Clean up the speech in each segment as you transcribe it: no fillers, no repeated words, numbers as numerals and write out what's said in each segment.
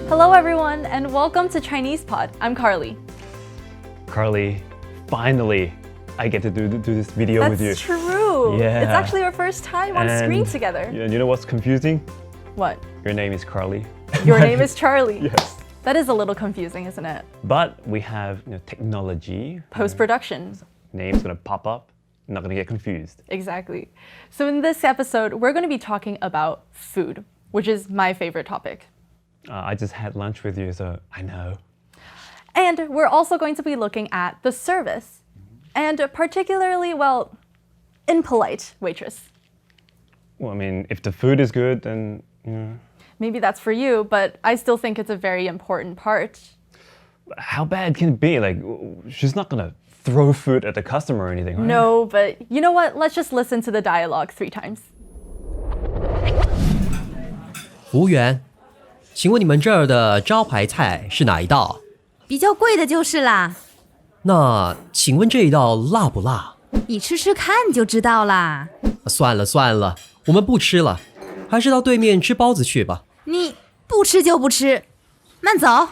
Hello everyone, and welcome to ChinesePod. I'm Carly. Carly, finally, I get to do this video with you. That's true. Yeah. It's actually our first time on screen together. And you know what's confusing? What? Your name is Carly. Your name is Charlie. Yes. That is a little confusing, isn't it? But we have technology. Post-production. Name's gonna pop up. Not gonna get confused. Exactly. So in this episode, we're going to be talking about food, which is my favorite topic. I just had lunch with you, so I know. And we're also going to be looking at the service, and particularly, well, impolite waitress. Well, I mean, if the food is good, then, Maybe that's for you, but I still think it's a very important part. How bad can it be? Like, she's not gonna throw food at the customer or anything, right? No, but you know what? Let's just listen to the dialogue 3 times. 服务员，请问你们这儿的招牌菜是哪一道？比较贵的就是啦，那请问这一道辣不辣？你吃吃看就知道啦。算了算了，我们不吃了，还是到对面吃包子去吧。你不吃就不吃，慢走。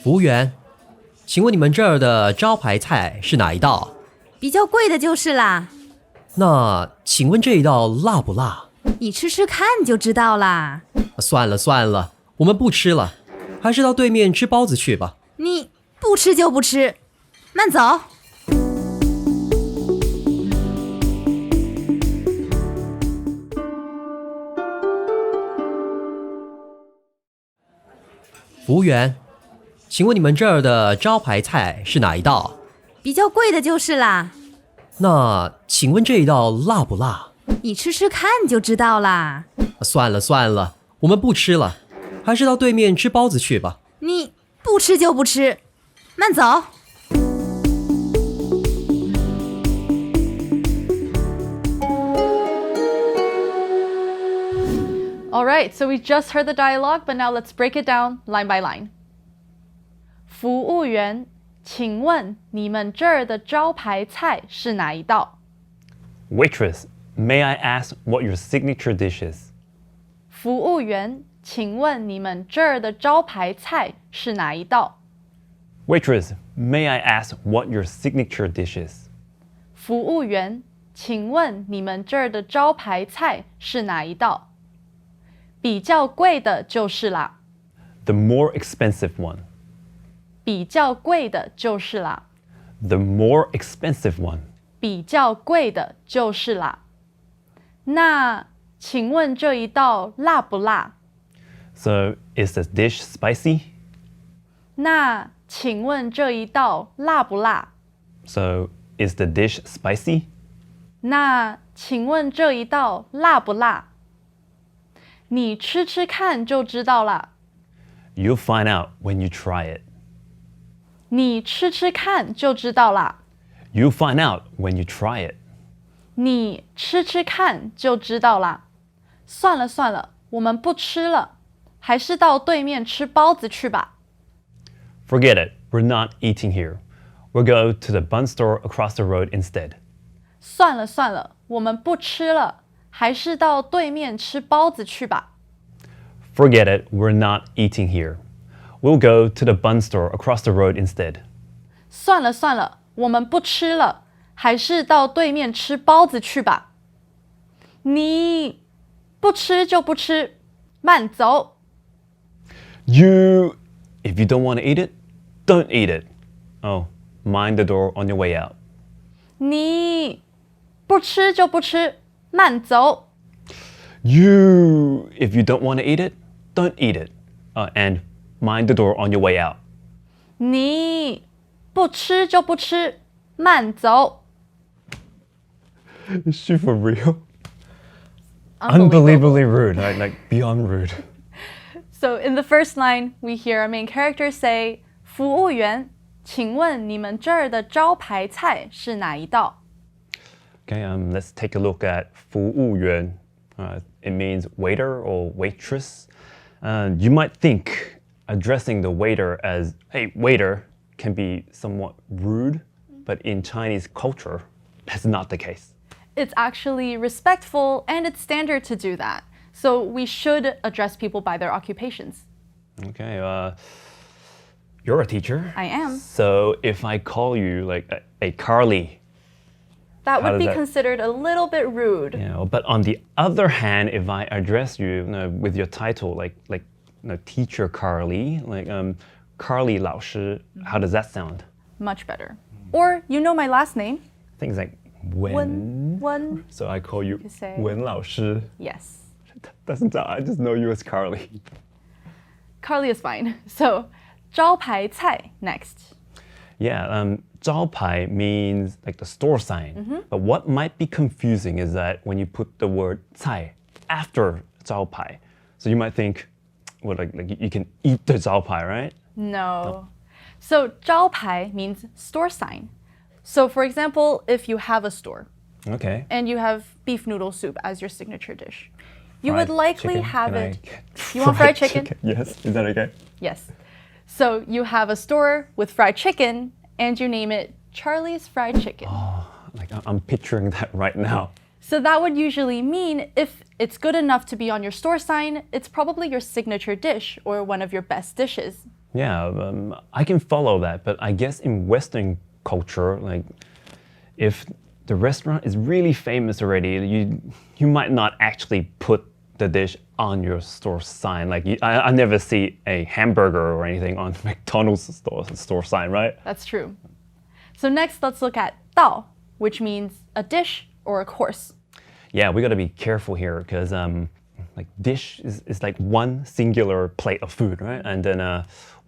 服务员，请问你们这儿的招牌菜是哪一道？比较贵的就是啦，那请问这一道辣不辣？你吃吃看就知道啦。算了算了，我们不吃了，还是到对面吃包子去吧。你不吃就不吃，慢走。服务员，请问你们这儿的招牌菜是哪一道？比较贵的就是啦，那请问这一道辣不辣？你吃吃看就知道啦。算了算了，我们不吃了，还是到对面吃包子去吧。你不吃就不吃，慢走。All right, so we just heard the dialogue, but now let's break it down line by line. 服务员，请问你们这儿的招牌菜是哪一道？ Waitress, may I ask what your signature dish is? 服务员，请问你们这儿的招牌菜是哪一道？ Waitress, may I ask what your signature dish is? 服务员，请问你们这儿的招牌菜是哪一道？比较贵的就是啦。 The more expensive one. 比较贵的就是啦。 The more expensive one. 比较贵的就是啦。那请问这一道辣不辣？ So, is the dish spicy? 那请问这一道辣不辣？ So, is the dish spicy? 那请问这一道辣不辣？你吃吃看就知道啦。 You'll find out when you try it. 你吃吃看就知道啦。 You'll find out when you try it. 你吃吃看就知道啦。算了算了，我们不吃了，还是到对面吃包子去吧。 Forget it, we're not eating here. We'll go to the bun store across the road instead. 算了算了，我们不吃了，还是到对面吃包子去吧。 Forget it, we're not eating here. We'll go to the bun store across the road instead. 算了算了，我们不吃了，还是到对面吃包子去吧。你不吃就不吃，慢走。 If you don't want to eat it, don't eat it. Oh, mind the door on your way out. 你不吃就不吃，慢走。 If you don't want to eat it, don't eat it. And mind the door on your way out. 你不吃就不吃，慢走。 Is she for real? Unbelievably rude, like beyond rude. So in the first line, we hear our main character say, 服务员，请问你们这儿的招牌菜是哪一道？ Okay, let's take a look at 服务员. It means waiter or waitress. You might think addressing the waiter as, hey, waiter, can be somewhat rude. But in Chinese culture, that's not the case. It's actually respectful and it's standard to do that. So we should address people by their occupations. Okay, you're a teacher. I am. So if I call you like a Carly, That How would does be that- considered a little bit rude. but on the other hand, if I address you, with your title, like teacher Carly, like Carly 老师, how does that sound? Much better. Or you know my last name. I think it's like Wen. Wen. So I call you say- Wen 老师. Yes. Doesn't sound. I just know you as Carly. Carly is fine. So 招牌菜 next. Yeah, 招牌 means like the store sign. But what might be confusing is that when you put the word 菜 after 招牌, so you might think, well, like you can eat the 招牌, right? No. So 招牌 means store sign. So for example, if you have a store Okay. and you have beef noodle soup as your signature dish, you Fried would likely chicken. have Can I it. get You want fried chicken? Yes. Is that okay? Yes. So you have a store with fried chicken and you name it Charlie's Fried Chicken. Like I'm picturing that right now. So that would usually mean if it's good enough to be on your store sign, it's probably your signature dish or one of your best dishes. Yeah, I can follow that, but I guess in Western culture, like if the restaurant is really famous already, you might not actually put the dish on your store sign. Like I never see a hamburger or anything on McDonald's store sign, right? That's true. So next, let's look at 道, which means a dish or a course. Yeah, we got to be careful here because like dish is like one singular plate of food, right? And then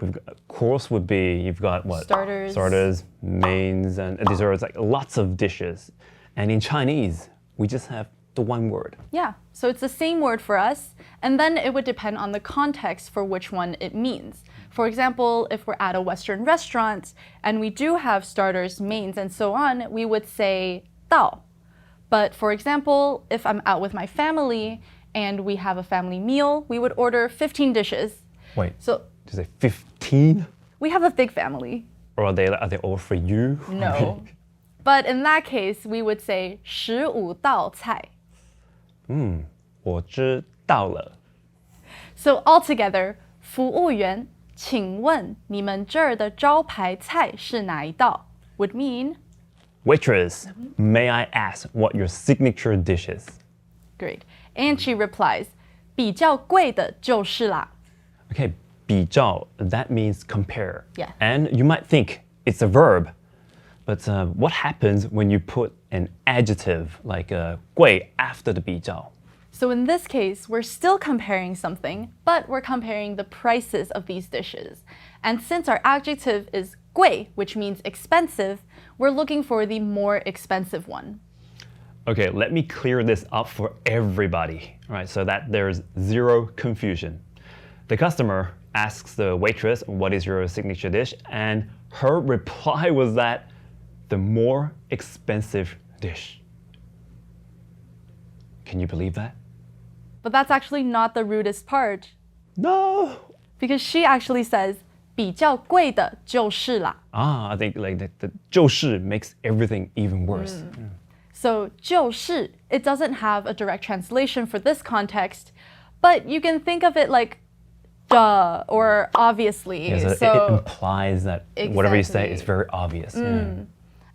we've got, course would be you've got what? Starters, mains, and desserts, like lots of dishes. And in Chinese, we just have the one word. Yeah, so it's the same word for us, and then it would depend on the context for which one it means. For example, if we're at a Western restaurant and we do have starters, mains, and so on, we would say 道. But for example, if I'm out with my family and we have a family meal, we would order 15 dishes. Wait, So did you say 15? we have a big family. Or are they all for you? No. But in that case, we would say 15道菜. 我知道了. So altogether, 服务员，请问你们这儿的招牌菜是哪一道 would mean, Waitress, may I ask what your signature dish is? great. And she replies, 比较贵的就是啦. Okay, 比较, that means compare. Yeah. And you might think it's a verb, but what happens when you put an adjective like 贵 after the 比较? So in this case, we're still comparing something, but we're comparing the prices of these dishes. And since our adjective is 贵, which means expensive, we're looking for the more expensive one. Okay, let me clear this up for everybody, right? So that there's zero confusion. The customer asks the waitress, what is your signature dish? And her reply was that the more expensive dish. Can you believe that? But that's actually not the rudest part, No. because she actually says, 比较贵的就是啦. I think like the 就是 makes everything even worse. So 就是, it doesn't have a direct translation for this context, but you can think of it like duh or obviously. Yeah, so it implies that whatever you say is very obvious. Yeah.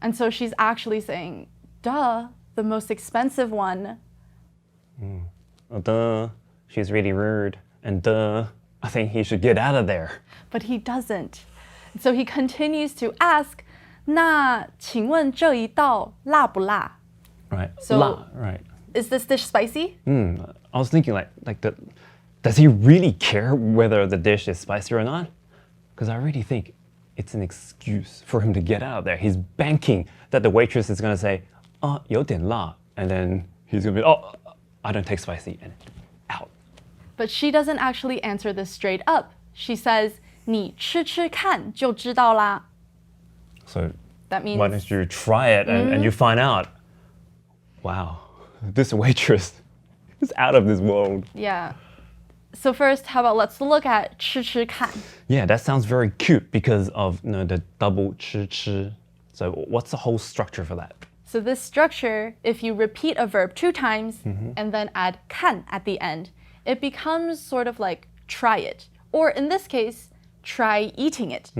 And so she's actually saying, duh, the most expensive one. Oh, duh, she's really rude. And duh, I think he should get out of there. But he doesn't. So he continues to ask, 那请问这一道辣不辣? Right. So- La, right. Is this dish spicy? I was thinking does he really care whether the dish is spicy or not? Because I really think it's an excuse for him to get out of there. He's banking that the waitress is going to say, 有点辣. And then he's going to be, oh, I don't take spicy. And out. But she doesn't actually answer this straight up. She says, 你吃吃看就知道啦. So That means, why don't you try it and you find out, wow, this waitress is out of this world. yeah. So first, how about let's look at 吃吃看. Yeah, that sounds very cute because of the double 吃吃. So what's the whole structure for that? So this structure, if you repeat a verb 2 times and then add 看 at the end, it becomes sort of like try it. Or in this case, try eating it.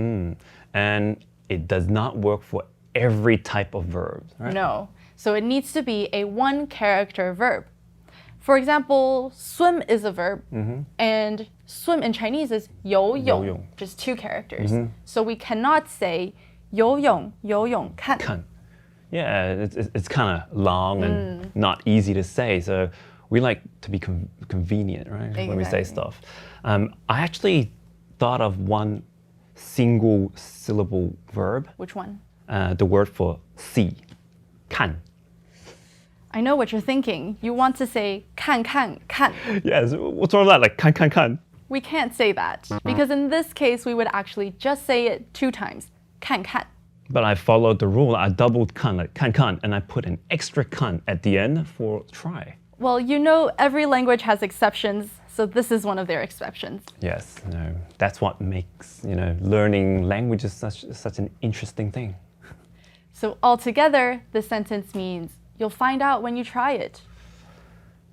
And it does not work for every type of verb, right? No. So it needs to be a 1-character verb. For example, swim is a verb, and swim in Chinese is 游泳, 游泳. just 2 characters. So we cannot say 游泳,游泳看. 看. Yeah, it's kind of long and not easy to say, so we like to be convenient, right? When we say stuff. I actually thought of one single syllable verb. Which one? The word for see, 看. I know what you're thinking. You want to say 看看看. Yes, what's wrong with that? Like 看看看. We can't say that because in this case we would actually just say it 2 times. 看看. But I followed the rule. I doubled 看, like 看看, and I put an extra 看 at the end for try. Well, you know every language has exceptions, so this is one of their exceptions. Yes, that's what makes learning languages such an interesting thing. So altogether, the sentence means you'll find out when you try it.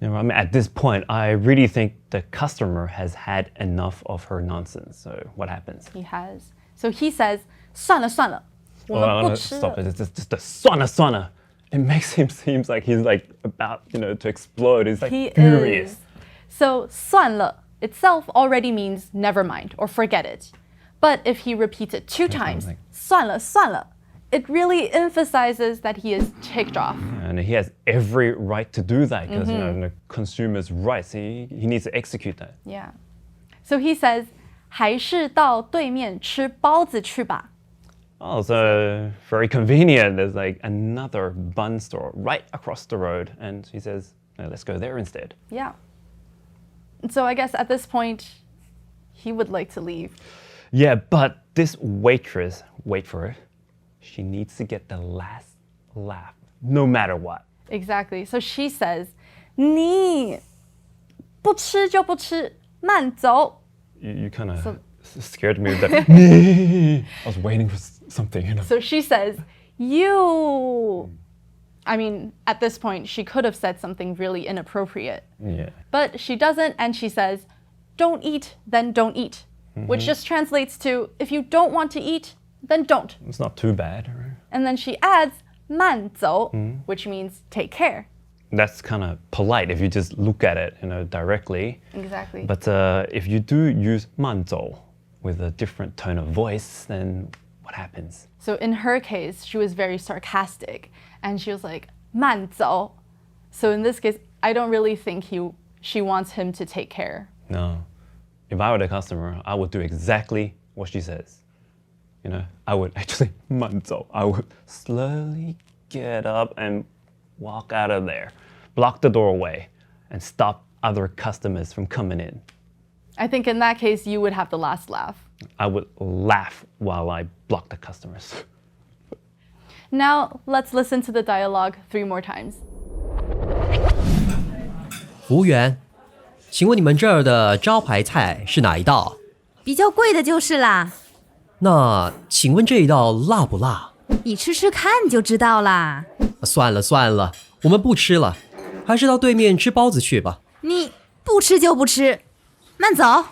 I mean, at this point, I really think the customer has had enough of her nonsense. So what happens? He has. So he says, 算了算了, 我们不吃了. Stop it! It's just the 算了算了. It makes him seem like he's like about to explode. He's like He furious. is. So 算了 itself already means never mind or forget it. But if he repeats it 2 times, 算了算了, it really emphasizes that he is ticked off. And he has every right to do that because the consumer's rights. He needs to execute that. Yeah. So he says, 还是到对面吃包子去吧. Oh, so very convenient. There's like another bun store right across the road, and he says, "No, let's go there instead." Yeah. And so I guess at this point, he would like to leave. Yeah, but this waitress, wait for it, she needs to get the last laugh, no matter what. Exactly. So she says, 你不吃就不吃，慢走. You kind of scared me with that. I was waiting for something. So she says, you. I mean, at this point, she could have said something really inappropriate. Yeah. But she doesn't, and she says, don't eat, then don't eat. Which just translates to, if you don't want to eat, then don't. It's not too bad, right? And then she adds, 慢走, which means take care. That's kind of polite if you just look at it, directly. Exactly. But if you do use 慢走 with a different tone of voice, then what happens? So in her case, she was very sarcastic, and she was like, 慢走. So in this case, I don't really think she wants him to take care. No. If I were the customer, I would do exactly what she says. I would actually 慢走. I would slowly get up and walk out of there, block the doorway, and stop other customers from coming in. I think in that case, you would have the last laugh. I would laugh while I block the customers. Now, let's listen to the dialogue 3 more times. 服务员，请问你们这儿的招牌菜是哪一道？比较贵的就是啦。那请问这一道辣不辣？你吃吃看就知道啦。算了算了，我们不吃了，还是到对面吃包子去吧。你不吃就不吃，慢走。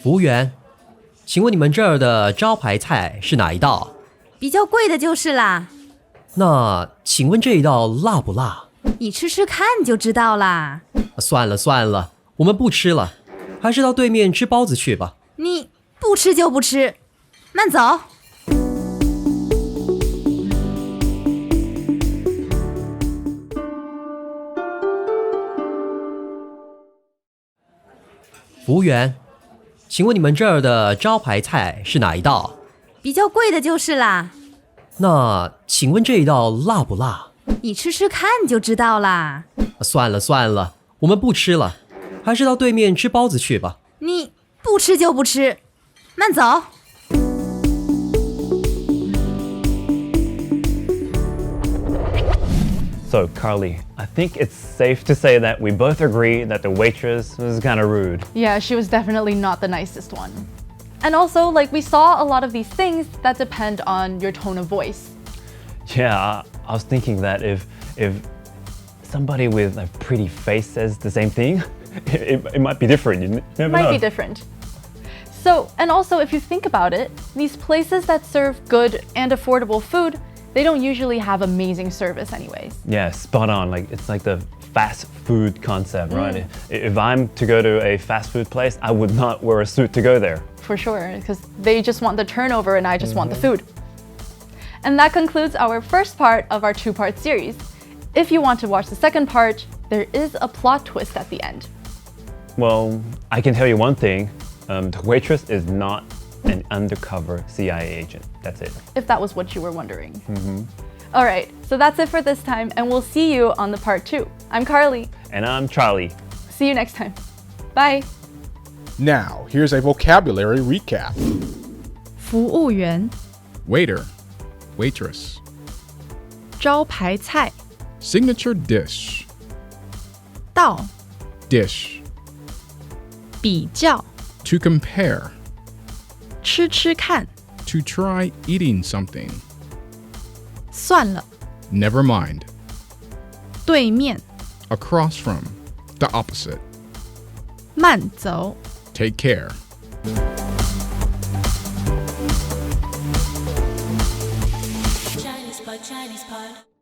服务员，请问你们这儿的招牌菜是哪一道？比较贵的就是啦。那请问这一道辣不辣？你吃吃看就知道啦。算了算了，我们不吃了，还是到对面吃包子去吧。你不吃就不吃，慢走。服务员，请问你们这儿的招牌菜是哪一道？比较贵的就是啦。那请问这一道辣不辣？你吃吃看就知道啦。算了算了，我们不吃了，还是到对面吃包子去吧。你不吃就不吃，慢走。So, Carly, I think it's safe to say that we both agree that the waitress was kind of rude. Yeah, she was definitely not the nicest one. And also, like, we saw a lot of these things that depend on your tone of voice. Yeah, I was thinking that if somebody with a pretty face says the same thing, it might be different. You never know. Might be different. So, and also, if you think about it, these places that serve good and affordable food, they don't usually have amazing service anyways. Yeah, spot on. Like, it's like the fast food concept, right? If I'm to go to a fast food place, I would not wear a suit to go there. For sure, because they just want the turnover and I just want the food. And that concludes our first part of our two-part series. If you want to watch the second part, there is a plot twist at the end. Well, I can tell you one thing. The waitress is not an undercover CIA agent. That's it. If that was what you were wondering. All right, so that's it for this time, and we'll see you on the part 2. I'm Carly. And I'm Charlie. See you next time. Bye. Now, here's a vocabulary recap. 服务员 Waiter, waitress. 招牌菜 Signature dish, 道 dish. 比较 To compare, 吃吃看 to try eating something. 算了 Never mind, 对面 across from, the opposite. 慢走 Take care. ChinesePod, ChinesePod.